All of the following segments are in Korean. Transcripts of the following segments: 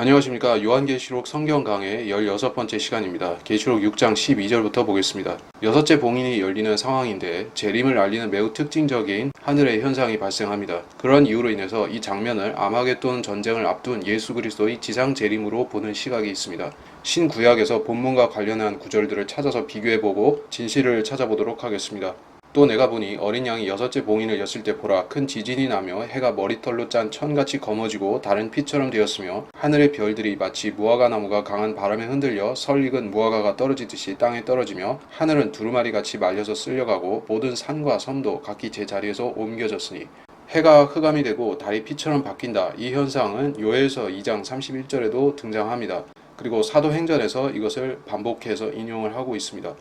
안녕하십니까. 요한계시록 성경 강의 16번째 시간입니다. 계시록 6장 12절부터 보겠습니다. 여섯째 봉인이 열리는 상황인데 재림을 알리는 매우 특징적인 하늘의 현상이 발생합니다. 그런 이유로 인해서 이 장면을 아마겟돈 전쟁을 앞둔 예수 그리스도의 지상 재림으로 보는 시각이 있습니다. 신구약에서 본문과 관련한 구절들을 찾아서 비교해보고 진실을 찾아보도록 하겠습니다. 또 내가 보니 어린 양이 여섯째 봉인을 였을 때 보라, 큰 지진이 나며 해가 머리털로 짠 천같이 검어지고 다른 피처럼 되었으며 하늘의 별들이 마치 무화과 나무가 강한 바람에 흔들려 설익은 무화과가 떨어지듯이 땅에 떨어지며 하늘은 두루마리같이 말려서 쓸려가고 모든 산과 섬도 각기 제 자리에서 옮겨졌으니 해가 흑암이 되고 달이 피처럼 바뀐다. 이 현상은 요엘서 2장 31절에도 등장합니다. 그리고 사도행전에서 이것을 반복해서 인용을 하고 있습니다.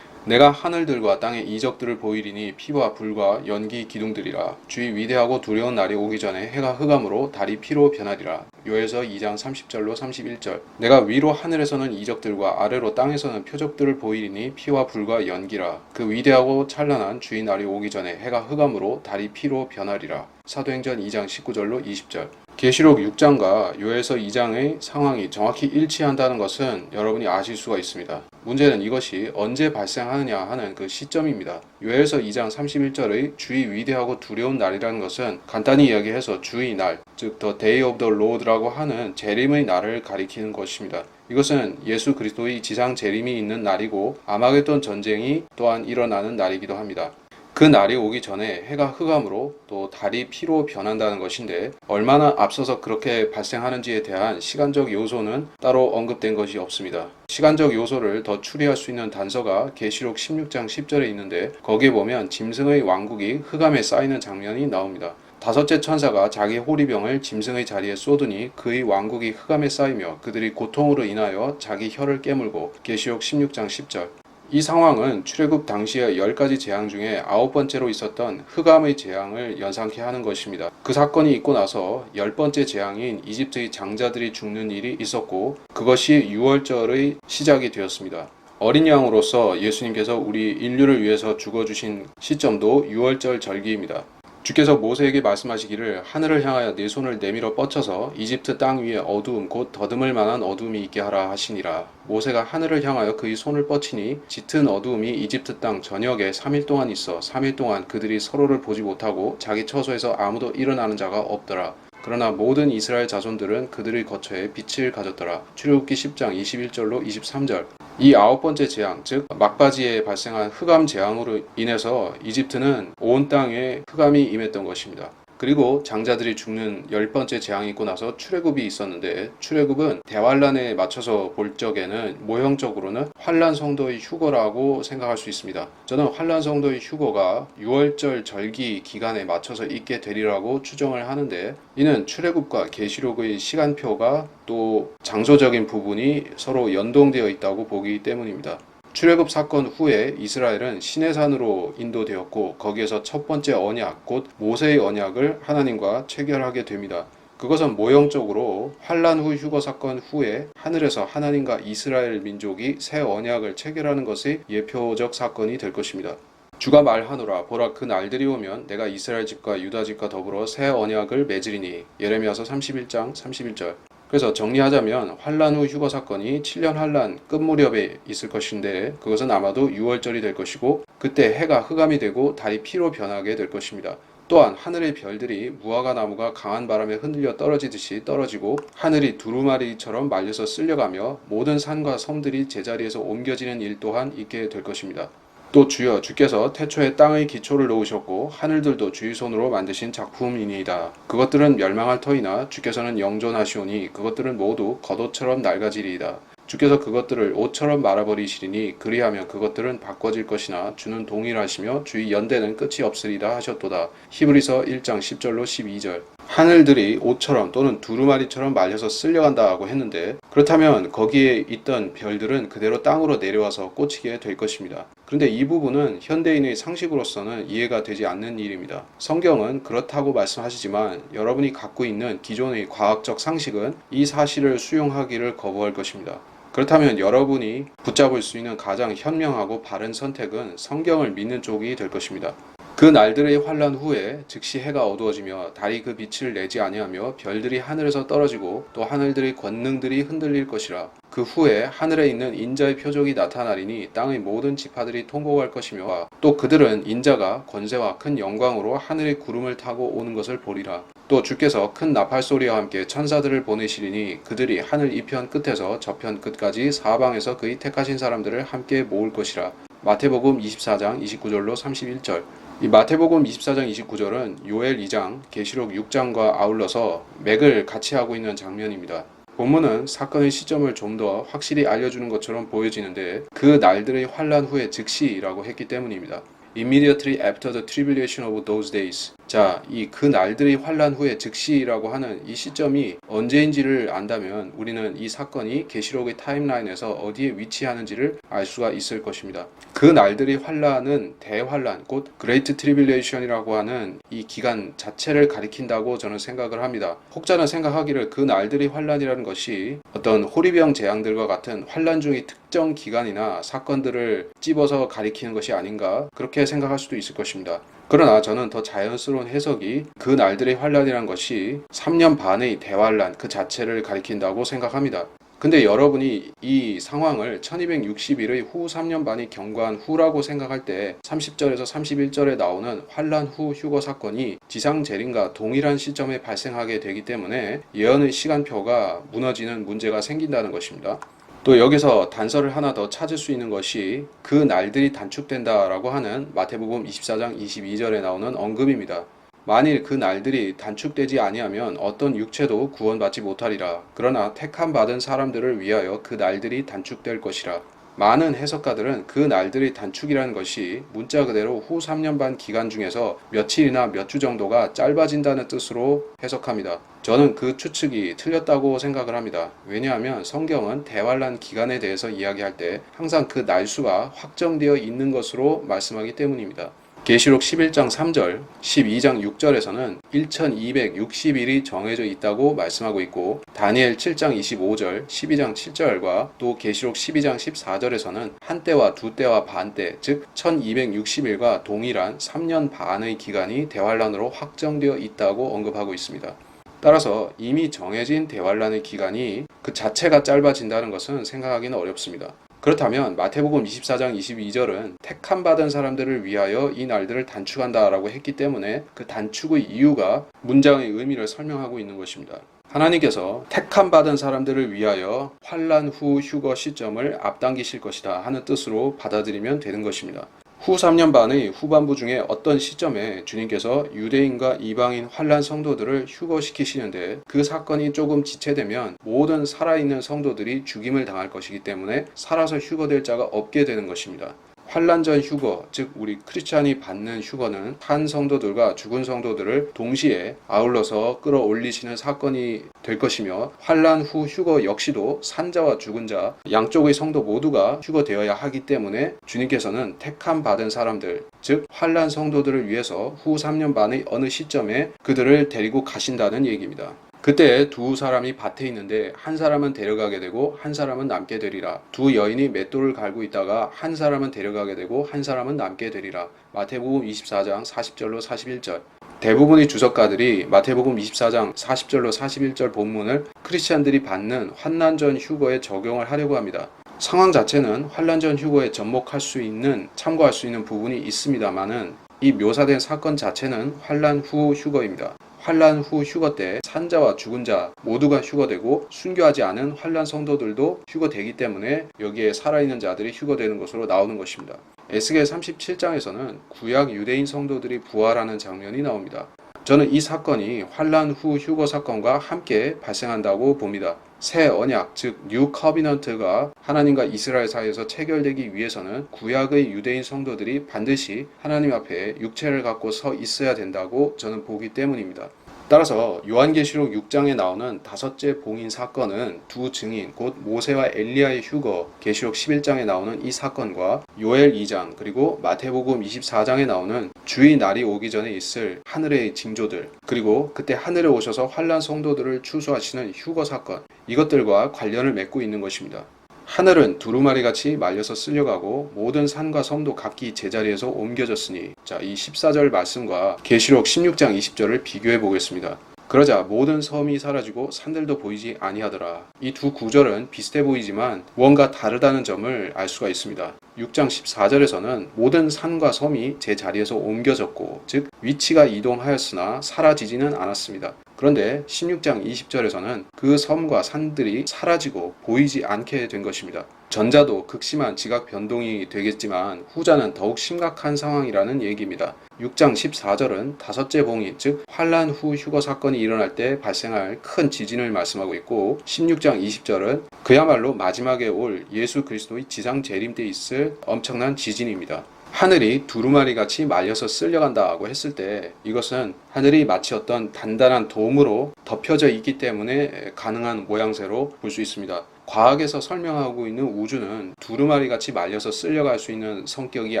내가 하늘들과 땅의 이적들을 보이리니 피와 불과 연기 기둥들이라. 주의 위대하고 두려운 날이 오기 전에 해가 흑암으로 달이 피로 변하리라. 요엘서 2장 30절로 31절. 내가 위로 하늘에서는 이적들과 아래로 땅에서는 표적들을 보이리니 피와 불과 연기라. 그 위대하고 찬란한 주의 날이 오기 전에 해가 흑암으로 달이 피로 변하리라. 사도행전 2장 19절로 20절. 계시록 6장과 요엘서 2장의 상황이 정확히 일치한다는 것은 여러분이 아실 수가 있습니다. 문제는 이것이 언제 발생하느냐 하는 그 시점입니다. 요엘서 2장 31절의 주의 위대하고 두려운 날이라는 것은 간단히 이야기해서 주의 날, 즉 The Day of the Lord라고 하는 재림의 날을 가리키는 것입니다. 이것은 예수 그리스도의 지상 재림이 있는 날이고 아마겟돈 전쟁이 또한 일어나는 날이기도 합니다. 그 날이 오기 전에 해가 흑암으로 또 달이 피로 변한다는 것인데 얼마나 앞서서 그렇게 발생하는지에 대한 시간적 요소는 따로 언급된 것이 없습니다. 시간적 요소를 더 추리할 수 있는 단서가 계시록 16장 10절에 있는데 거기에 보면 짐승의 왕국이 흑암에 쌓이는 장면이 나옵니다. 다섯째 천사가 자기 호리병을 짐승의 자리에 쏟으니 그의 왕국이 흑암에 쌓이며 그들이 고통으로 인하여 자기 혀를 깨물고 계시록 16장 10절. 이 상황은 출애굽 당시의 10가지 재앙 중에 9번째로 있었던 흑암의 재앙을 연상케 하는 것입니다. 그 사건이 있고 나서 10번째 재앙인 이집트의 장자들이 죽는 일이 있었고 그것이 6월절의 시작이 되었습니다. 어린 양으로서 예수님께서 우리 인류를 위해서 죽어주신 시점도 6월절 절기입니다. 주께서 모세에게 말씀하시기를 하늘을 향하여 네 손을 내밀어 뻗쳐서 이집트 땅 위에 어두움 곧 더듬을 만한 어두움이 있게 하라 하시니라. 모세가 하늘을 향하여 그의 손을 뻗치니 짙은 어두움이 이집트 땅 전역에 3일 동안 있어 3일 동안 그들이 서로를 보지 못하고 자기 처소에서 아무도 일어나는 자가 없더라. 그러나 모든 이스라엘 자손들은 그들의 거처에 빛을 가졌더라. 출애굽기 10장 21절로 23절. 이 9번째 재앙, 즉 막바지에 발생한 흑암 재앙으로 인해서 이집트는 온 땅에 흑암이 임했던 것입니다. 그리고 장자들이 죽는 10번째 재앙이 있고 나서 출애굽이 있었는데 출애굽은 대환란에 맞춰서 볼 적에는 모형적으로는 환란 성도의 휴거라고 생각할 수 있습니다. 저는 환란 성도의 휴거가 6월절 절기 기간에 맞춰서 있게 되리라고 추정을 하는데 이는 출애굽과 계시록의 시간표가 또 장소적인 부분이 서로 연동되어 있다고 보기 때문입니다. 출애굽 사건 후에 이스라엘은 시내산으로 인도되었고 거기에서 첫 번째 언약 곧 모세의 언약을 하나님과 체결하게 됩니다. 그것은 모형적으로 환란 후 휴거 사건 후에 하늘에서 하나님과 이스라엘 민족이 새 언약을 체결하는 것의 예표적 사건이 될 것입니다. 주가 말하노라 보라 그 날들이 오면 내가 이스라엘 집과 유다 집과 더불어 새 언약을 맺으리니 예레미야서 31장 31절. 그래서 정리하자면 환란 후 휴거 사건이 7년 환란 끝 무렵에 있을 것인데 그것은 아마도 6월절이 될 것이고 그때 해가 흑암이 되고 달이 피로 변하게 될 것입니다. 또한 하늘의 별들이 무화과 나무가 강한 바람에 흔들려 떨어지듯이 떨어지고 하늘이 두루마리처럼 말려서 쓸려가며 모든 산과 섬들이 제자리에서 옮겨지는 일 또한 있게 될 것입니다. 또 주여 주께서 태초에 땅의 기초를 놓으셨고 하늘들도 주의 손으로 만드신 작품이니이다. 그것들은 멸망할 터이나 주께서는 영존하시오니 그것들은 모두 겉옷처럼 낡아지리이다. 주께서 그것들을 옷처럼 말아버리시리니 그리하면 그것들은 바꿔질 것이나 주는 동일하시며 주의 연대는 끝이 없으리라 하셨도다. 히브리서 1장 10절로 12절. 하늘들이 옷처럼 또는 두루마리처럼 말려서 쓸려간다고 했는데 그렇다면 거기에 있던 별들은 그대로 땅으로 내려와서 꽂히게 될 것입니다. 그런데 이 부분은 현대인의 상식으로서는 이해가 되지 않는 일입니다. 성경은 그렇다고 말씀하시지만 여러분이 갖고 있는 기존의 과학적 상식은 이 사실을 수용하기를 거부할 것입니다. 그렇다면 여러분이 붙잡을 수 있는 가장 현명하고 바른 선택은 성경을 믿는 쪽이 될 것입니다. 그 날들의 환란 후에 즉시 해가 어두워지며 달이 그 빛을 내지 아니하며 별들이 하늘에서 떨어지고 또 하늘들의 권능들이 흔들릴 것이라. 그 후에 하늘에 있는 인자의 표적이 나타나리니 땅의 모든 지파들이 통곡할 것이며 또 그들은 인자가 권세와 큰 영광으로 하늘의 구름을 타고 오는 것을 보리라. 또 주께서 큰 나팔 소리와 함께 천사들을 보내시리니 그들이 하늘 이편 끝에서 저편 끝까지 사방에서 그의 택하신 사람들을 함께 모을 것이라. 마태복음 24장 29절로 31절. 이 마태복음 24장 29절은 요엘 2장, 계시록 6장과 아울러서 맥을 같이 하고 있는 장면입니다. 본문은 사건의 시점을 좀 더 확실히 알려주는 것처럼 보여지는데 그 날들의 환란 후에 즉시라고 했기 때문입니다. Immediately after the tribulation of those days. 자, 이 그 날들의 환란 후에 즉시라고 하는 이 시점이 언제인지를 안다면 우리는 이 사건이 계시록의 타임라인에서 어디에 위치하는지를 알 수가 있을 것입니다. 그 날들의 환란은 대환란, 곧 Great Tribulation이라고 하는 이 기간 자체를 가리킨다고 저는 생각을 합니다. 혹자는 생각하기를 그 날들의 환란이라는 것이 어떤 호리병 재앙들과 같은 환란 중의 특정 기간이나 사건들을 찝어서 가리키는 것이 아닌가 그렇게 생각할 수도 있을 것입니다. 그러나 저는 더 자연스러운 해석이 그 날들의 환란이란 것이 3년 반의 대환란 그 자체를 가리킨다고 생각합니다. 근데 여러분이 이 상황을 1261의 후 3년 반이 경과한 후라고 생각할 때 30절에서 31절에 나오는 환란 후 휴거 사건이 지상 재림과 동일한 시점에 발생하게 되기 때문에 예언의 시간표가 무너지는 문제가 생긴다는 것입니다. 또 여기서 단서를 하나 더 찾을 수 있는 것이 그 날들이 단축된다라고 하는 마태복음 24장 22절에 나오는 언급입니다. 만일 그 날들이 단축되지 아니하면 어떤 육체도 구원받지 못하리라. 그러나 택함 받은 사람들을 위하여 그 날들이 단축될 것이라. 많은 해석가들은 그 날들의 단축이라는 것이 문자 그대로 후 3년 반 기간 중에서 며칠이나 몇 주 정도가 짧아진다는 뜻으로 해석합니다. 저는 그 추측이 틀렸다고 생각을 합니다. 왜냐하면 성경은 대환란 기간에 대해서 이야기할 때 항상 그 날수가 확정되어 있는 것으로 말씀하기 때문입니다. 계시록 11장 3절, 12장 6절에서는 1260일이 정해져 있다고 말씀하고 있고 다니엘 7장 25절, 12장 7절과 또 계시록 12장 14절에서는 한 때와 두 때와 반 때, 즉 1260일과 동일한 3년 반의 기간이 대환란으로 확정되어 있다고 언급하고 있습니다. 따라서 이미 정해진 대환란의 기간이 그 자체가 짧아진다는 것은 생각하기는 어렵습니다. 그렇다면 마태복음 24장 22절은 택함 받은 사람들을 위하여 이 날들을 단축한다라고 했기 때문에 그 단축의 이유가 문장의 의미를 설명하고 있는 것입니다. 하나님께서 택함 받은 사람들을 위하여 환란 후 휴거 시점을 앞당기실 것이다 하는 뜻으로 받아들이면 되는 것입니다. 후 3년 반의 후반부 중에 어떤 시점에 주님께서 유대인과 이방인 환란 성도들을 휴거시키시는데 그 사건이 조금 지체되면 모든 살아있는 성도들이 죽임을 당할 것이기 때문에 살아서 휴거될 자가 없게 되는 것입니다. 환란 전 휴거, 즉 우리 크리스찬이 받는 휴거는 한 성도들과 죽은 성도들을 동시에 아울러서 끌어올리시는 사건이 될 것이며 환란 후 휴거 역시도 산자와 죽은 자 양쪽의 성도 모두가 휴거되어야 하기 때문에 주님께서는 택함 받은 사람들, 즉 환란 성도들을 위해서 후 3년 반의 어느 시점에 그들을 데리고 가신다는 얘기입니다. 그때 두 사람이 밭에 있는데 한 사람은 데려가게 되고 한 사람은 남게 되리라. 두 여인이 맷돌을 갈고 있다가 한 사람은 데려가게 되고 한 사람은 남게 되리라. 마태복음 24장 40절로 41절. 대부분의 주석가들이 마태복음 24장 40절로 41절 본문을 크리스찬들이 받는 환난 전 휴거에 적용을 하려고 합니다. 상황 자체는 환난 전 휴거에 접목할 수 있는, 참고할 수 있는 부분이 있습니다만은 이 묘사된 사건 자체는 환난 후 휴거입니다. 환란 후 휴거 때 산자와 죽은 자 모두가 휴거되고 순교하지 않은 환란 성도들도 휴거되기 때문에 여기에 살아있는 자들이 휴거되는 것으로 나오는 것입니다. 에스겔 37장에서는 구약 유대인 성도들이 부활하는 장면이 나옵니다. 저는 이 사건이 환란 후 휴거 사건과 함께 발생한다고 봅니다. 새 언약, 즉 뉴 커비넌트가 하나님과 이스라엘 사이에서 체결되기 위해서는 구약의 유대인 성도들이 반드시 하나님 앞에 육체를 갖고 서 있어야 된다고 저는 보기 때문입니다. 따라서 요한계시록 6장에 나오는 다섯째 봉인 사건은 두 증인 곧 모세와 엘리야의 휴거, 계시록 11장에 나오는 이 사건과 요엘 2장 그리고 마태복음 24장에 나오는 주의 날이 오기 전에 있을 하늘의 징조들, 그리고 그때 하늘에 오셔서 환난 성도들을 추수하시는 휴거 사건, 이것들과 관련을 맺고 있는 것입니다. 하늘은 두루마리같이 말려서 쓸려가고 모든 산과 섬도 각기 제자리에서 옮겨졌으니. 자, 이 14절 말씀과 계시록 16장 20절을 비교해 보겠습니다. 그러자 모든 섬이 사라지고 산들도 보이지 아니하더라. 이 두 구절은 비슷해 보이지만 무언가 다르다는 점을 알 수가 있습니다. 6장 14절에서는 모든 산과 섬이 제 자리에서 옮겨졌고, 즉 위치가 이동하였으나 사라지지는 않았습니다. 그런데 16장 20절에서는 그 섬과 산들이 사라지고 보이지 않게 된 것입니다. 전자도 극심한 지각 변동이 되겠지만 후자는 더욱 심각한 상황이라는 얘기입니다. 6장 14절은 다섯째 봉인, 즉 환란 후 휴거 사건이 일어날 때 발생할 큰 지진을 말씀하고 있고, 16장 20절은 그야말로 마지막에 올 예수 그리스도의 지상 재림 때 있을 엄청난 지진입니다. 하늘이 두루마리같이 말려서 쓸려간다고 했을 때 이것은 하늘이 마치 어떤 단단한 돔으로 덮여져 있기 때문에 가능한 모양새로 볼 수 있습니다. 과학에서 설명하고 있는 우주는 두루마리같이 말려서 쓸려갈 수 있는 성격이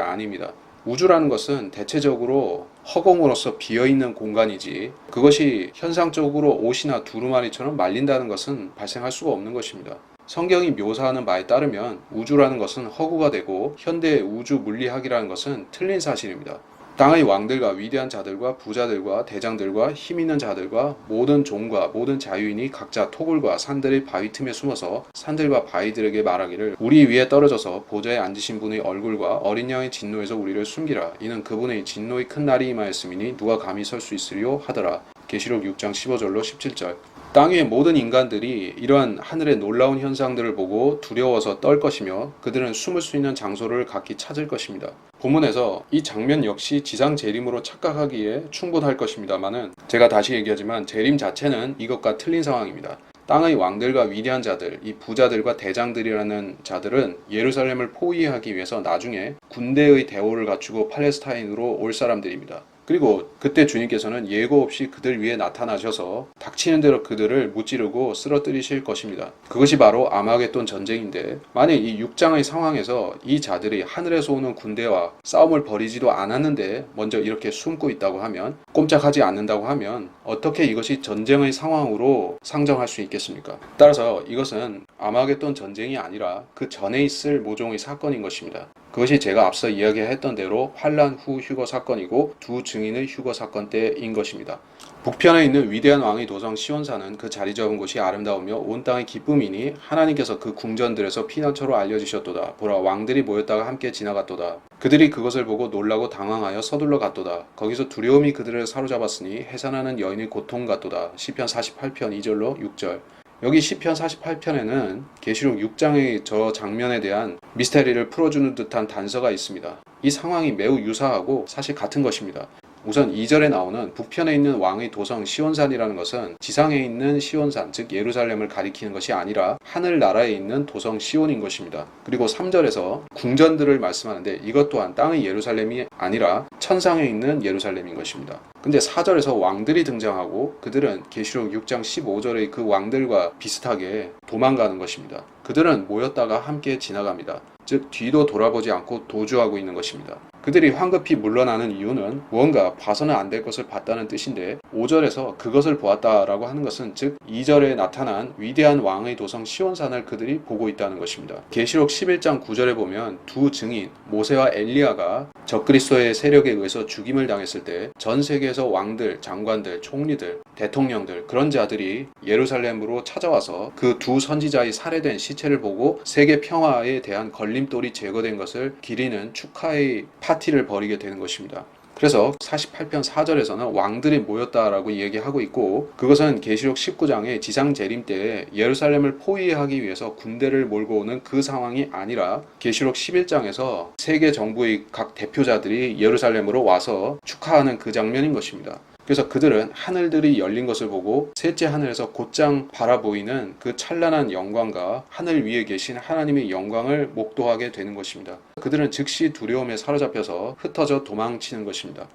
아닙니다. 우주라는 것은 대체적으로 허공으로서 비어있는 공간이지, 그것이 현상적으로 옷이나 두루마리처럼 말린다는 것은 발생할 수가 없는 것입니다. 성경이 묘사하는 바에 따르면 우주라는 것은 허구가 되고 현대의 우주 물리학이라는 것은 틀린 사실입니다. 땅의 왕들과 위대한 자들과 부자들과 대장들과 힘 있는 자들과 모든 종과 모든 자유인이 각자 토굴과 산들의 바위 틈에 숨어서 산들과 바위들에게 말하기를 우리 위에 떨어져서 보좌에 앉으신 분의 얼굴과 어린 양의 진노에서 우리를 숨기라. 이는 그분의 진노의 큰 날이 임하였음이니 누가 감히 설 수 있으리요 하더라. 계시록 6장 15절로 17절. 땅 위의 모든 인간들이 이러한 하늘의 놀라운 현상들을 보고 두려워서 떨 것이며 그들은 숨을 수 있는 장소를 각기 찾을 것입니다. 본문에서 이 장면 역시 지상 재림으로 착각하기에 충분할 것입니다만은, 제가 다시 얘기하지만 재림 자체는 이것과 틀린 상황입니다. 땅의 왕들과 위대한 자들, 이 부자들과 대장들이라는 자들은 예루살렘을 포위하기 위해서 나중에 군대의 대오를 갖추고 팔레스타인으로 올 사람들입니다. 그리고 그때 주님께서는 예고 없이 그들 위에 나타나셔서 닥치는 대로 그들을 무찌르고 쓰러뜨리실 것입니다. 그것이 바로 아마겟돈 전쟁인데, 만약 이 6장의 상황에서 이 자들이 하늘에서 오는 군대와 싸움을 벌이지도 않았는데 먼저 이렇게 숨고 있다고 하면, 꼼짝하지 않는다고 하면 어떻게 이것이 전쟁의 상황으로 상정할 수 있겠습니까? 따라서 이것은 아마겟돈 전쟁이 아니라 그 전에 있을 모종의 사건인 것입니다. 그것이 제가 앞서 이야기했던 대로 환란 후 휴거 사건이고 두 증인의 휴거 사건 때인 것입니다. 북편에 있는 위대한 왕의 도성 시온산은 그 자리 잡은 곳이 아름다우며 온 땅의 기쁨이니 하나님께서 그 궁전들에서 피난처로 알려주셨도다. 보라, 왕들이 모였다가 함께 지나갔도다. 그들이 그것을 보고 놀라고 당황하여 서둘러 갔도다. 거기서 두려움이 그들을 사로잡았으니 해산하는 여인의 고통 같도다. 시편 48편 2절로 6절. 여기 시편 48편에는 계시록 6장의 저 장면에 대한 미스테리를 풀어주는 듯한 단서가 있습니다. 이 상황이 매우 유사하고 사실 같은 것입니다. 우선 2절에 나오는 북편에 있는 왕의 도성 시온산이라는 것은 지상에 있는 시온산, 즉 예루살렘을 가리키는 것이 아니라 하늘나라에 있는 도성 시온인 것입니다. 그리고 3절에서 궁전들을 말씀하는데 이것 또한 땅의 예루살렘이 아니라 천상에 있는 예루살렘인 것입니다. 근데 4절에서 왕들이 등장하고 그들은 계시록 6장 15절의 그 왕들과 비슷하게 도망가는 것입니다. 그들은 모였다가 함께 지나갑니다. 즉 뒤도 돌아보지 않고 도주하고 있는 것입니다. 그들이 황급히 물러나는 이유는 무언가 봐서는 안 될 것을 봤다는 뜻인데, 5절에서 그것을 보았다라고 하는 것은 즉 2절에 나타난 위대한 왕의 도성 시온산을 그들이 보고 있다는 것입니다. 계시록 11장 9절에 보면 두 증인 모세와 엘리야가 적그리스도의 세력에 의해서 죽임을 당했을 때 전 세계에서 왕들, 장관들, 총리들, 대통령들, 그런 자들이 예루살렘으로 찾아와서 그 두 선지자의 살해된 시체를 보고 세계 평화에 대한 걸림돌이 제거된 것을 기리는 축하의 파티를 벌이게 되는 것입니다. 그래서 48편 4절에서는 왕들이 모였다라고 얘기하고 있고, 그것은 계시록 19장의 지상 재림 때에 예루살렘을 포위하기 위해서 군대를 몰고 오는 그 상황이 아니라 계시록 11장에서 세계 정부의 각 대표자들이 예루살렘으로 와서 축하하는 그 장면인 것입니다. 그래서 그들은 하늘들이 열린 것을 보고 셋째 하늘에서 곧장 바라보이는 그 찬란한 영광과 하늘 위에 계신 하나님의 영광을 목도하게 되는 것입니다. 그들은 즉시 두려움에 사로잡혀서 흩어져 도망치는 것입니다.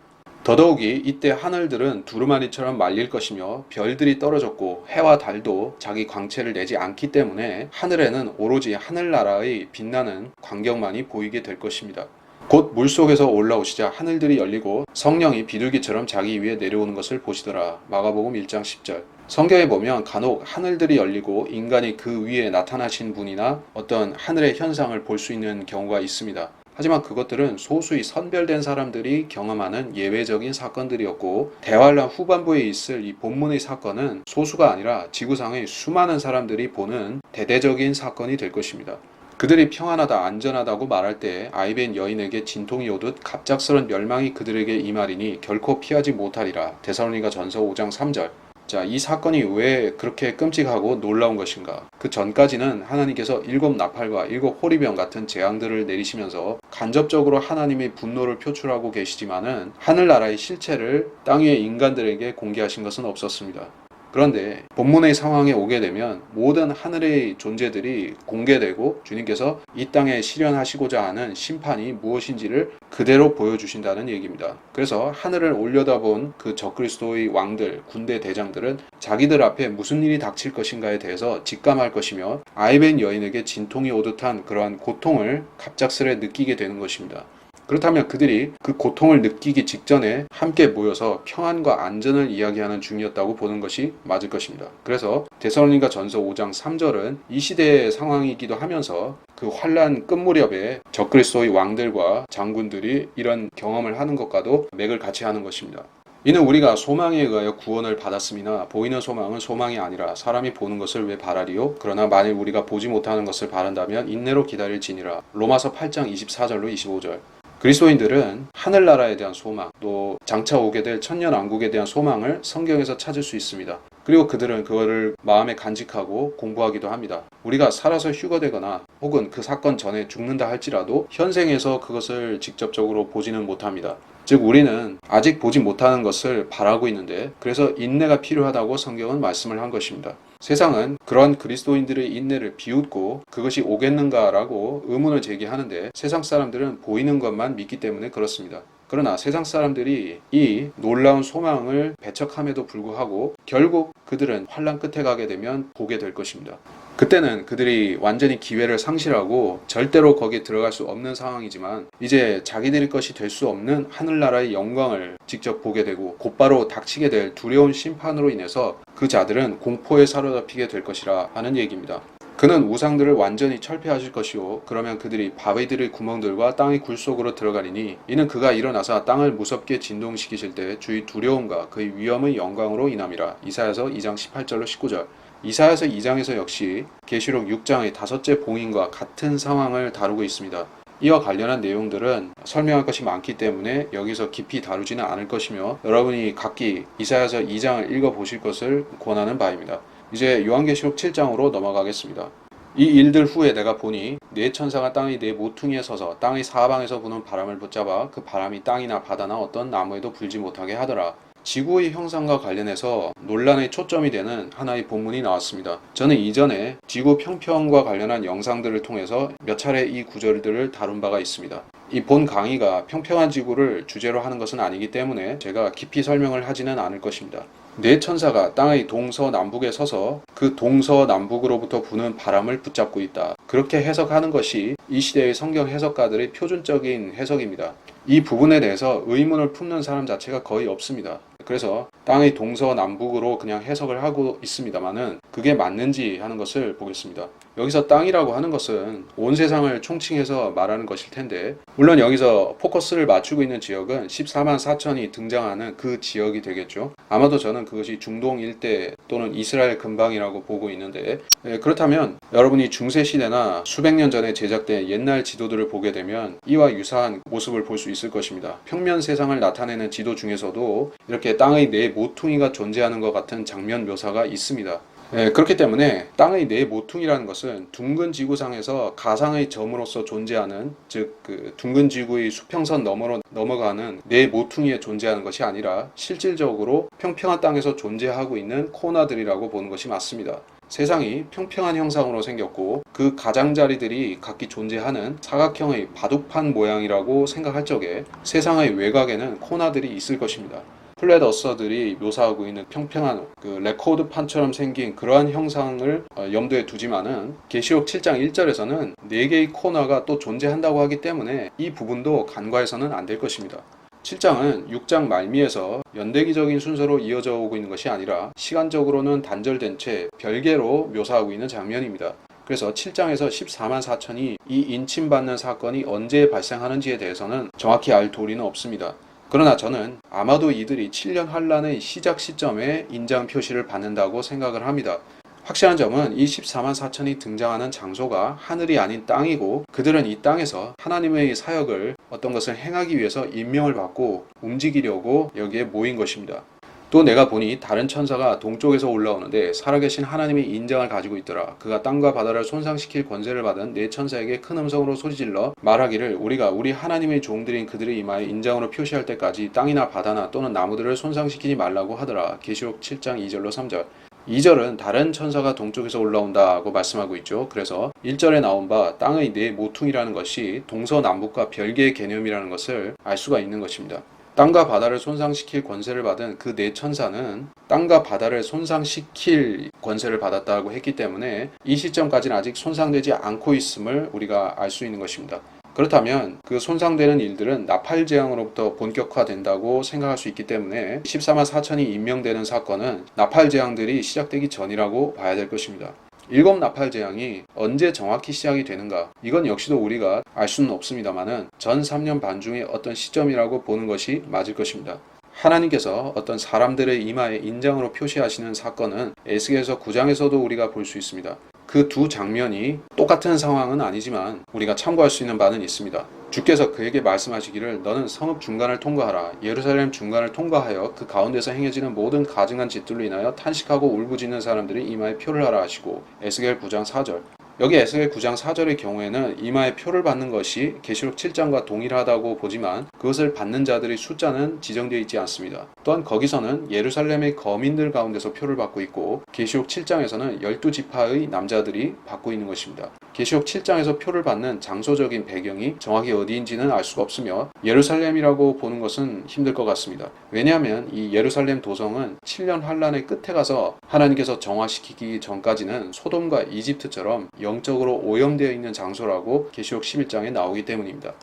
더더욱이 이때 하늘들은 두루마리처럼 말릴 것이며 별들이 떨어졌고 해와 달도 자기 광채를 내지 않기 때문에 하늘에는 오로지 하늘나라의 빛나는 광경만이 보이게 될 것입니다. 곧 물속에서 올라오시자 하늘들이 열리고 성령이 비둘기처럼 자기 위에 내려오는 것을 보시더라. 마가복음 1장 10절. 성경에 보면 간혹 하늘들이 열리고 인간이 그 위에 나타나신 분이나 어떤 하늘의 현상을 볼 수 있는 경우가 있습니다. 하지만 그것들은 소수의 선별된 사람들이 경험하는 예외적인 사건들이었고, 대환란 후반부에 있을 이 본문의 사건은 소수가 아니라 지구상의 수많은 사람들이 보는 대대적인 사건이 될 것입니다. 그들이 평안하다 안전하다고 말할 때 아이벤 여인에게 진통이 오듯 갑작스런 멸망이 그들에게 임하리니 결코 피하지 못하리라. 데살로니가 전서 5장 3절. 자, 이 사건이 왜 그렇게 끔찍하고 놀라운 것인가? 그 전까지는 하나님께서 7 나팔과 7 호리병 같은 재앙들을 내리시면서 간접적으로 하나님의 분노를 표출하고 계시지만은 하늘나라의 실체를 땅 위의 인간들에게 공개하신 것은 없었습니다. 그런데 본문의 상황에 오게 되면 모든 하늘의 존재들이 공개되고 주님께서 이 땅에 실현하시고자 하는 심판이 무엇인지를 그대로 보여주신다는 얘기입니다. 그래서 하늘을 올려다본 그 적그리스도의 왕들, 군대 대장들은 자기들 앞에 무슨 일이 닥칠 것인가에 대해서 직감할 것이며 아이벤 여인에게 진통이 오듯한 그러한 고통을 갑작스레 느끼게 되는 것입니다. 그렇다면 그들이 그 고통을 느끼기 직전에 함께 모여서 평안과 안전을 이야기하는 중이었다고 보는 것이 맞을 것입니다. 그래서 데살로니가 전서 5장 3절은 이 시대의 상황이기도 하면서 그 환란 끝무렵에 적그리스도의 왕들과 장군들이 이런 경험을 하는 것과도 맥을 같이 하는 것입니다. 이는 우리가 소망에 의하여 구원을 받았음이나 보이는 소망은 소망이 아니라 사람이 보는 것을 왜 바라리요? 그러나 만일 우리가 보지 못하는 것을 바란다면 인내로 기다릴지니라. 로마서 8장 24절로 25절. 그리스도인들은 하늘나라에 대한 소망, 또 장차 오게 될 천년왕국에 대한 소망을 성경에서 찾을 수 있습니다. 그리고 그들은 그거를 마음에 간직하고 공부하기도 합니다. 우리가 살아서 휴거되거나 혹은 그 사건 전에 죽는다 할지라도 현생에서 그것을 직접적으로 보지는 못합니다. 즉 우리는 아직 보지 못하는 것을 바라고 있는데, 그래서 인내가 필요하다고 성경은 말씀을 한 것입니다. 세상은 그런 그리스도인들의 인내를 비웃고 그것이 오겠는가라고 의문을 제기하는데, 세상 사람들은 보이는 것만 믿기 때문에 그렇습니다. 그러나 세상 사람들이 이 놀라운 소망을 배척함에도 불구하고 결국 그들은 환란 끝에 가게 되면 보게 될 것입니다. 그때는 그들이 완전히 기회를 상실하고 절대로 거기에 들어갈 수 없는 상황이지만, 이제 자기들의 것이 될 수 없는 하늘나라의 영광을 직접 보게 되고 곧바로 닥치게 될 두려운 심판으로 인해서 그 자들은 공포에 사로잡히게 될 것이라 하는 얘기입니다. 그는 우상들을 완전히 철폐하실 것이요 그러면 그들이 바위들의 구멍들과 땅의 굴 속으로 들어가리니, 이는 그가 일어나서 땅을 무섭게 진동시키실 때 주의 두려움과 그의 위엄의 영광으로 인함이라. 이사야서 2장 18절로 19절. 이사야서 2장에서 역시 계시록 6장의 5째 봉인과 같은 상황을 다루고 있습니다. 이와 관련한 내용들은 설명할 것이 많기 때문에 여기서 깊이 다루지는 않을 것이며, 여러분이 각기 이사야서 2장을 읽어보실 것을 권하는 바입니다. 이제 요한계시록 7장으로 넘어가겠습니다. 이 일들 후에 내가 보니 네 천사가 땅의 네 모퉁이에 서서 땅의 사방에서 부는 바람을 붙잡아 그 바람이 땅이나 바다나 어떤 나무에도 불지 못하게 하더라. 지구의 형상과 관련해서 논란의 초점이 되는 하나의 본문이 나왔습니다. 저는 이전에 지구 평평과 관련한 영상들을 통해서 몇 차례 이 구절들을 다룬 바가 있습니다. 이 본 강의가 평평한 지구를 주제로 하는 것은 아니기 때문에 제가 깊이 설명을 하지는 않을 것입니다. 네 천사가 땅의 동서남북에 서서 그 동서남북으로부터 부는 바람을 붙잡고 있다. 그렇게 해석하는 것이 이 시대의 성경 해석가들의 표준적인 해석입니다. 이 부분에 대해서 의문을 품는 사람 자체가 거의 없습니다. 그래서 땅의 동서남북으로 그냥 해석을 하고 있습니다만은 그게 맞는지 하는 것을 보겠습니다. 여기서 땅이라고 하는 것은 온 세상을 총칭해서 말하는 것일 텐데, 물론 여기서 포커스를 맞추고 있는 지역은 14만 4천이 등장하는 그 지역이 되겠죠. 아마도 저는 그것이 중동 일대 또는 이스라엘 근방이라고 보고 있는데, 그렇다면 여러분이 중세시대나 수백 년 전에 제작된 옛날 지도들을 보게 되면 이와 유사한 모습을 볼 수 있을 것입니다. 평면 세상을 나타내는 지도 중에서도 이렇게 땅의 네 모퉁이가 존재하는 것 같은 장면 묘사가 있습니다. 그렇기 때문에 땅의 네 모퉁이라는 것은 둥근 지구상에서 가상의 점으로서 존재하는, 즉 그 둥근 지구의 수평선 너머로 넘어가는 네 모퉁이에 존재하는 것이 아니라 실질적으로 평평한 땅에서 존재하고 있는 코너들이라고 보는 것이 맞습니다. 세상이 평평한 형상으로 생겼고 그 가장자리들이 각기 존재하는 사각형의 바둑판 모양이라고 생각할 적에 세상의 외곽에는 코너들이 있을 것입니다. 플랫 어서들이 묘사하고 있는 평평한 그 레코드판처럼 생긴 그러한 형상을 염두에 두지만은 계시록 7장 1절에서는 4개의 코너가 또 존재한다고 하기 때문에 이 부분도 간과해서는 안 될 것입니다. 7장은 6장 말미에서 연대기적인 순서로 이어져 오고 있는 것이 아니라 시간적으로는 단절된 채 별개로 묘사하고 있는 장면입니다. 그래서 7장에서 14만 4천이 이 인침받는 사건이 언제 발생하는지에 대해서는 정확히 알 도리는 없습니다. 그러나 저는 아마도 이들이 7년 환란의 시작 시점에 인장 표시를 받는다고 생각을 합니다. 확실한 점은 이 14만 4천이 등장하는 장소가 하늘이 아닌 땅이고 그들은 이 땅에서 하나님의 사역을 어떤 것을 행하기 위해서 임명을 받고 움직이려고 여기에 모인 것입니다. 또 내가 보니 다른 천사가 동쪽에서 올라오는데 살아계신 하나님의 인장을 가지고 있더라. 그가 땅과 바다를 손상시킬 권세를 받은 네 천사에게 큰 음성으로 소리질러 말하기를 우리가 우리 하나님의 종들인 그들의 이마에 인장으로 표시할 때까지 땅이나 바다나 또는 나무들을 손상시키지 말라고 하더라. 계시록 7장 2절로 3절. 2절은 다른 천사가 동쪽에서 올라온다고 말씀하고 있죠. 그래서 1절에 나온 바 땅의 네 모퉁이라는 것이 동서남북과 별개의 개념이라는 것을 알 수가 있는 것입니다. 땅과 바다를 손상시킬 권세를 받은 그 네 천사는 땅과 바다를 손상시킬 권세를 받았다고 했기 때문에 이 시점까지는 아직 손상되지 않고 있음을 우리가 알 수 있는 것입니다. 그렇다면 그 손상되는 일들은 나팔 재앙으로부터 본격화된다고 생각할 수 있기 때문에 14만 4천이 임명되는 사건은 나팔 재앙들이 시작되기 전이라고 봐야 될 것입니다. 7 나팔 재앙이 언제 정확히 시작이 되는가? 이건 역시도 우리가 알 수는 없습니다만은 전 3년 반 중에 어떤 시점이라고 보는 것이 맞을 것입니다. 하나님께서 어떤 사람들의 이마에 인장으로 표시하시는 사건은 에스겔서 9장에서도 우리가 볼 수 있습니다. 그 두 장면이 똑같은 상황은 아니지만 우리가 참고할 수 있는 바는 있습니다. 주께서 그에게 말씀하시기를 너는 성읍 중간을 통과하라. 예루살렘 중간을 통과하여 그 가운데서 행해지는 모든 가증한 짓들로 인하여 탄식하고 울부짖는 사람들이 이마에 표를 하라 하시고. 에스겔 9장 4절. 여기 에스겔 9장 4절의 경우에는 이마에 표를 받는 것이 계시록 7장과 동일하다고 보지만 그것을 받는 자들의 숫자는 지정되어 있지 않습니다. 또한 거기서는 예루살렘의 거민들 가운데서 표를 받고 있고 계시록 7장에서는 12지파의 남자들이 받고 있는 것입니다. 계시록 7장에서 표를 받는 장소적인 배경이 정확히 어디인지는 알 수가 없으며 예루살렘이라고 보는 것은 힘들 것 같습니다. 왜냐하면 이 예루살렘 도성은 7년 환란의 끝에 가서 하나님께서 정화시키기 전까지는 소돔과 이집트처럼 영적으로 오염되어 있는 장소라고 계시록 11장에 나오기 때문입니다.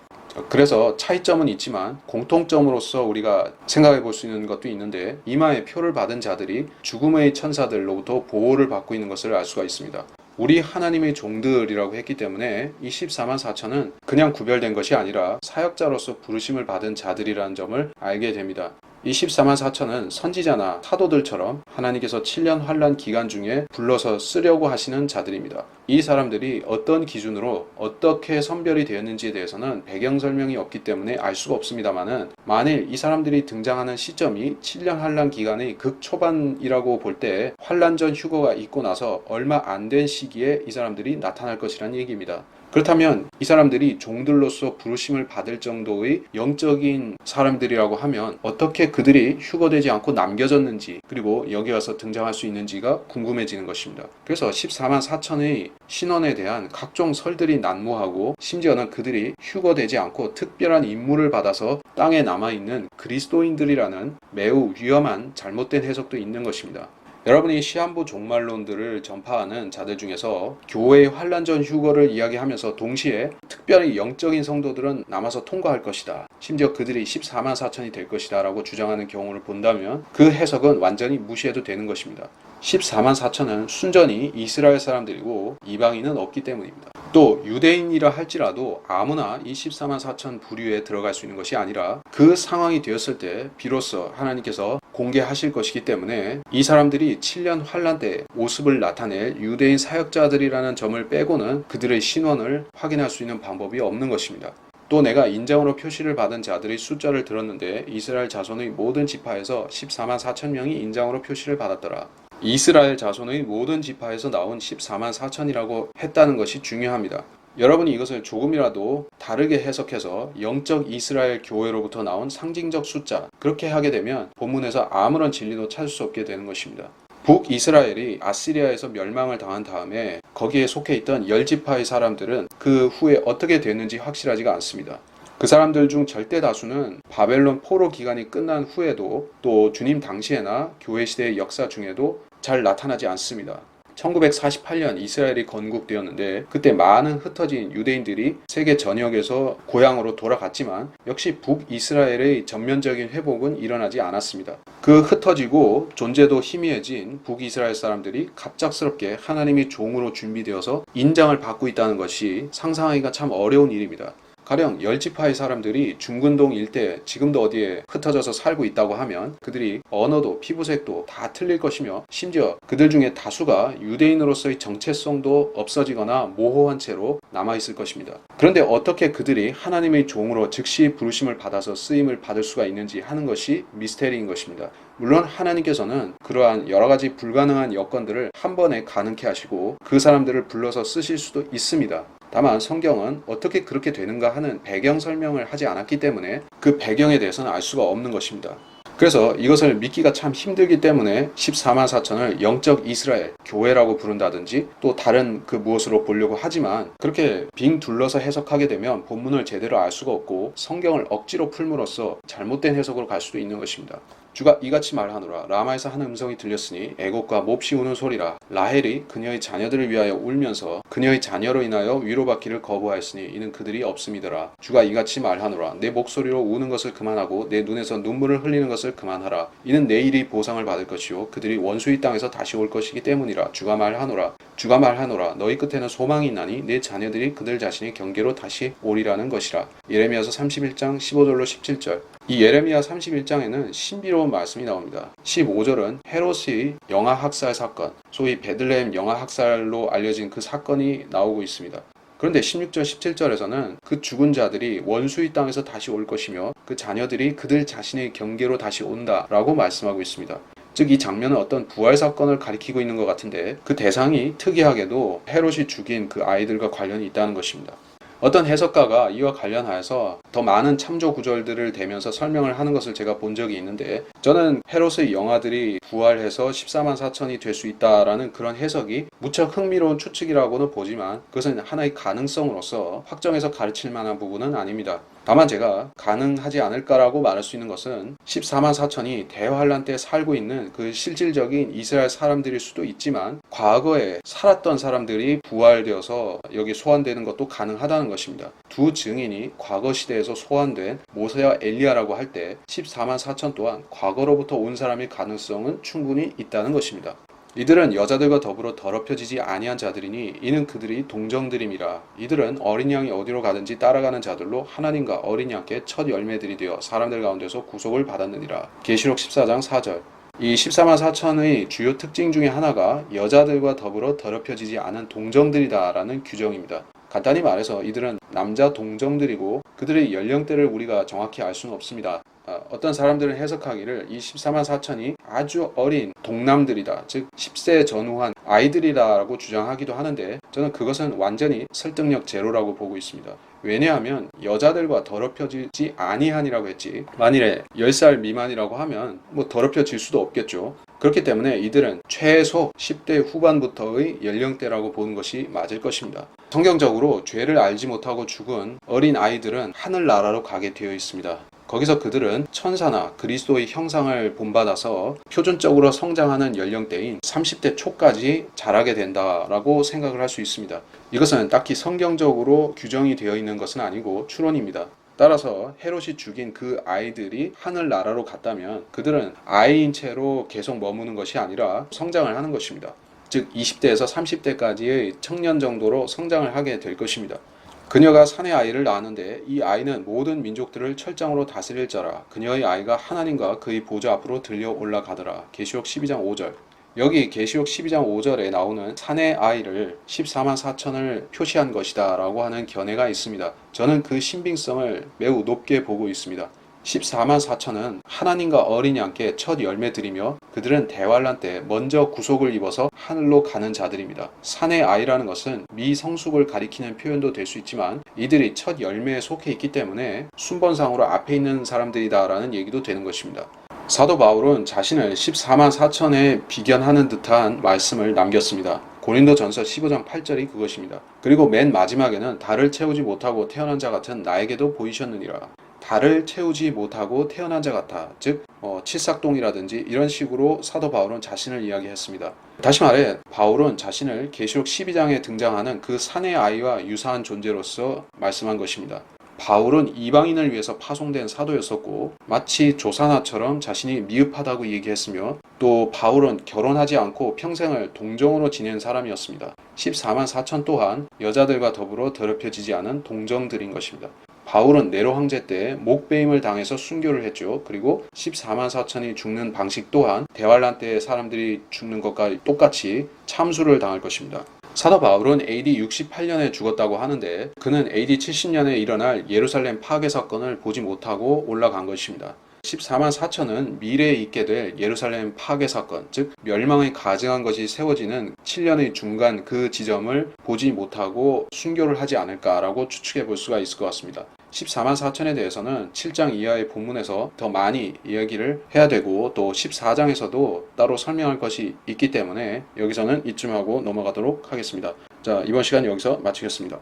그래서 차이점은 있지만 공통점으로서 우리가 생각해 볼 수 있는 것도 있는데 이마에 표를 받은 자들이 죽음의 천사들로부터 보호를 받고 있는 것을 알 수가 있습니다. 우리 하나님의 종들이라고 했기 때문에 이 14만 4천은 그냥 구별된 것이 아니라 사역자로서 부르심을 받은 자들이라는 점을 알게 됩니다. 이 14만 4천은 선지자나 사도들처럼 하나님께서 7년 환란 기간 중에 불러서 쓰려고 하시는 자들입니다. 이 사람들이 어떤 기준으로 어떻게 선별이 되었는지에 대해서는 배경 설명이 없기 때문에 알 수가 없습니다만은 만일 이 사람들이 등장하는 시점이 7년 환란 기간의 극초반이라고 볼 때 환란 전 휴거가 있고 나서 얼마 안 된 시기에 이 사람들이 나타날 것이라는 얘기입니다. 그렇다면 이 사람들이 종들로서 부르심을 받을 정도의 영적인 사람들이라고 하면 어떻게 그들이 휴거되지 않고 남겨졌는지 그리고 여기 와서 등장할 수 있는지가 궁금해지는 것입니다. 그래서 14만 4천의 신원에 대한 각종 설들이 난무하고 심지어는 그들이 휴거되지 않고 특별한 임무를 받아서 땅에 남아있는 그리스도인들이라는 매우 위험한 잘못된 해석도 있는 것입니다. 여러분이 시한부 종말론들을 전파하는 자들 중에서 교회의 환란 전 휴거를 이야기하면서 동시에 특별히 영적인 성도들은 남아서 통과할 것이다. 심지어 그들이 14만 4천이 될 것이다 라고 주장하는 경우를 본다면 그 해석은 완전히 무시해도 되는 것입니다. 14만 4천은 순전히 이스라엘 사람들이고 이방인은 없기 때문입니다. 또 유대인이라 할지라도 아무나 이 14만 4천 부류에 들어갈 수 있는 것이 아니라 그 상황이 되었을 때 비로소 하나님께서 공개하실 것이기 때문에 이 사람들이 7년 환란 때 모습을 나타낼 유대인 사역자들이라는 점을 빼고는 그들의 신원을 확인할 수 있는 방법이 없는 것입니다. 또 내가 인장으로 표시를 받은 자들의 숫자를 들었는데 이스라엘 자손의 모든 지파에서 14만 4천 명이 인장으로 표시를 받았더라. 이스라엘 자손의 모든 지파에서 나온 14만 4천이라고 했다는 것이 중요합니다. 여러분이 이것을 조금이라도 다르게 해석해서 영적 이스라엘 교회로부터 나온 상징적 숫자 그렇게 하게 되면 본문에서 아무런 진리도 찾을 수 없게 되는 것입니다. 북이스라엘이 아시리아에서 멸망을 당한 다음에 거기에 속해 있던 10지파의 사람들은 그 후에 어떻게 됐는지 확실하지가 않습니다. 그 사람들 중 절대 다수는 바벨론 포로 기간이 끝난 후에도 또 주님 당시에나 교회 시대의 역사 중에도 잘 나타나지 않습니다. 1948년 이스라엘이 건국되었는데 그때 많은 흩어진 유대인들이 세계 전역에서 고향으로 돌아갔지만 역시 북이스라엘의 전면적인 회복은 일어나지 않았습니다. 그 흩어지고 존재도 희미해진 북이스라엘 사람들이 갑작스럽게 하나님의 종으로 준비되어서 인장을 받고 있다는 것이 상상하기가 참 어려운 일입니다. 가령 열지파의 사람들이 중근동 일대 지금도 어디에 흩어져서 살고 있다고 하면 그들이 언어도 피부색도 다 틀릴 것이며 심지어 그들 중에 다수가 유대인으로서의 정체성도 없어지거나 모호한 채로 남아있을 것입니다. 그런데 어떻게 그들이 하나님의 종으로 즉시 부르심을 받아서 쓰임을 받을 수가 있는지 하는 것이 미스테리인 것입니다. 물론 하나님께서는 그러한 여러가지 불가능한 여건들을 한 번에 가능케 하시고 그 사람들을 불러서 쓰실 수도 있습니다. 다만 성경은 어떻게 그렇게 되는가 하는 배경 설명을 하지 않았기 때문에 그 배경에 대해서는 알 수가 없는 것입니다. 그래서 이것을 믿기가 참 힘들기 때문에 14만 4천을 영적 이스라엘, 교회라고 부른다든지 또 다른 그 무엇으로 보려고 하지만 그렇게 빙 둘러서 해석하게 되면 본문을 제대로 알 수가 없고 성경을 억지로 풀므로써 잘못된 해석으로 갈 수도 있는 것입니다. 주가 이같이 말하노라. 라마에서 한 음성이 들렸으니 애곡과 몹시 우는 소리라. 라헬이 그녀의 자녀들을 위하여 울면서 그녀의 자녀로 인하여 위로받기를 거부하였으니 이는 그들이 없음이더라. 주가 이같이 말하노라. 내 목소리로 우는 것을 그만하고 내 눈에서 눈물을 흘리는 것을 그만하라. 이는 내일이 보상을 받을 것이요 그들이 원수의 땅에서 다시 올 것이기 때문이라. 주가 말하노라. 주가 말하노라. 너희 끝에는 소망이 있나니 내 자녀들이 그들 자신의 경계로 다시 오리라는 것이라. 예레미야서 31장 15절로 17절. 이 예레미야 31장에는 신비로운 말씀이 나옵니다. 15절은 헤롯의 영아 학살 사건, 소위 베들레헴 영아 학살로 알려진 그 사건이 나오고 있습니다. 그런데 16절 17절에서는 그 죽은 자들이 원수의 땅에서 다시 올 것이며 그 자녀들이 그들 자신의 경계로 다시 온다라고 말씀하고 있습니다. 즉 이 장면은 어떤 부활 사건을 가리키고 있는 것 같은데 그 대상이 특이하게도 헤롯이 죽인 그 아이들과 관련이 있다는 것입니다. 어떤 해석가가 이와 관련하여서 더 많은 참조 구절들을 대면서 설명을 하는 것을 제가 본 적이 있는데 저는 헤롯의 영아들이 부활해서 14만 4천이 될 수 있다라는 그런 해석이 무척 흥미로운 추측이라고는 보지만 그것은 하나의 가능성으로서 확정해서 가르칠 만한 부분은 아닙니다. 다만 제가 가능하지 않을까라고 말할 수 있는 것은 14만 4천이 대환란 때 살고 있는 그 실질적인 이스라엘 사람들일 수도 있지만 과거에 살았던 사람들이 부활되어서 여기 소환되는 것도 가능하다는 것입니다. 두 증인이 과거 시대에서 소환된 모세와 엘리야라고 할 때 14만 4천 또한 과거로부터 온 사람일 가능성은 충분히 있다는 것입니다. 이들은 여자들과 더불어 더럽혀지지 아니한 자들이니 이는 그들이 동정들임이라. 이들은 어린 양이 어디로 가든지 따라가는 자들로 하나님과 어린 양께 첫 열매들이 되어 사람들 가운데서 구속을 받았느니라. 계시록 14장 4절. 이 14만 4천의 주요 특징 중에 하나가 여자들과 더불어 더럽혀지지 않은 동정들이다라는 규정입니다. 간단히 말해서 이들은 남자 동정들이고 그들의 연령대를 우리가 정확히 알 수는 없습니다. 어떤 사람들은 해석하기를 이 14만 4천이 아주 어린 동남들이다, 즉 10세 전후한 아이들이라고 주장하기도 하는데 저는 그것은 완전히 설득력 제로라고 보고 있습니다. 왜냐하면 여자들과 더럽혀지지 아니하니라고 했지 만일에 10살 미만이라고 하면 더럽혀질 수도 없겠죠. 그렇기 때문에 이들은 최소 10대 후반부터의 연령대라고 보는 것이 맞을 것입니다. 성경적으로 죄를 알지 못하고 죽은 어린 아이들은 하늘나라로 가게 되어 있습니다. 거기서 그들은 천사나 그리스도의 형상을 본받아서 표준적으로 성장하는 연령대인 30대 초까지 자라게 된다라고 생각을 할 수 있습니다. 이것은 딱히 성경적으로 규정이 되어 있는 것은 아니고 추론입니다. 따라서 헤롯이 죽인 그 아이들이 하늘나라로 갔다면 그들은 아이인 채로 계속 머무는 것이 아니라 성장을 하는 것입니다. 즉 20대에서 30대까지의 청년 정도로 성장을 하게 될 것입니다. 그녀가 사내 아이를 낳았는데 이 아이는 모든 민족들을 철장으로 다스릴 자라. 그녀의 아이가 하나님과 그의 보좌 앞으로 들려 올라가더라. 계시록 12장 5절. 여기 계시록 12장 5절에 나오는 사내 아이를 14만 4천을 표시한 것이다 라고 하는 견해가 있습니다. 저는 그 신빙성을 매우 높게 보고 있습니다. 14만 4천은 하나님과 어린 양께 첫 열매들이며 그들은 대환란 때 먼저 구속을 입어서 하늘로 가는 자들입니다. 사내 아이라는 것은 미성숙을 가리키는 표현도 될 수 있지만 이들이 첫 열매에 속해 있기 때문에 순번상으로 앞에 있는 사람들이다라는 얘기도 되는 것입니다. 사도 바울은 자신을 14만 4천에 비견하는 듯한 말씀을 남겼습니다. 고린도전서 15장 8절이 그것입니다. 그리고 맨 마지막에는 달을 채우지 못하고 태어난 자 같은 나에게도 보이셨느니라. 달을 채우지 못하고 태어난 자 같아. 즉 칠삭동이라든지 이런 식으로 사도 바울은 자신을 이야기했습니다. 다시 말해 바울은 자신을 계시록 12장에 등장하는 그 산의 아이와 유사한 존재로서 말씀한 것입니다. 바울은 이방인을 위해서 파송된 사도였었고 마치 조사나처럼 자신이 미흡하다고 얘기했으며 또 바울은 결혼하지 않고 평생을 동정으로 지낸 사람이었습니다. 14만 4천 또한 여자들과 더불어 더럽혀지지 않은 동정들인 것입니다. 바울은 네로 황제 때 목베임을 당해서 순교를 했죠. 그리고 14만 4천이 죽는 방식 또한 대환란 때 사람들이 죽는 것과 똑같이 참수를 당할 것입니다. 사도 바울은 AD 68년에 죽었다고 하는데 그는 AD 70년에 일어날 예루살렘 파괴 사건을 보지 못하고 올라간 것입니다. 14만 4천은 미래에 있게 될 예루살렘 파괴 사건, 즉 멸망에 가증한 것이 세워지는 7년의 중간 그 지점을 보지 못하고 순교를 하지 않을까라고 추측해 볼 수가 있을 것 같습니다. 14만 4천에 대해서는 7장 이하의 본문에서 더 많이 이야기를 해야 되고 또 14장에서도 따로 설명할 것이 있기 때문에 여기서는 이쯤 하고 넘어가도록 하겠습니다. 자, 이번 시간 여기서 마치겠습니다.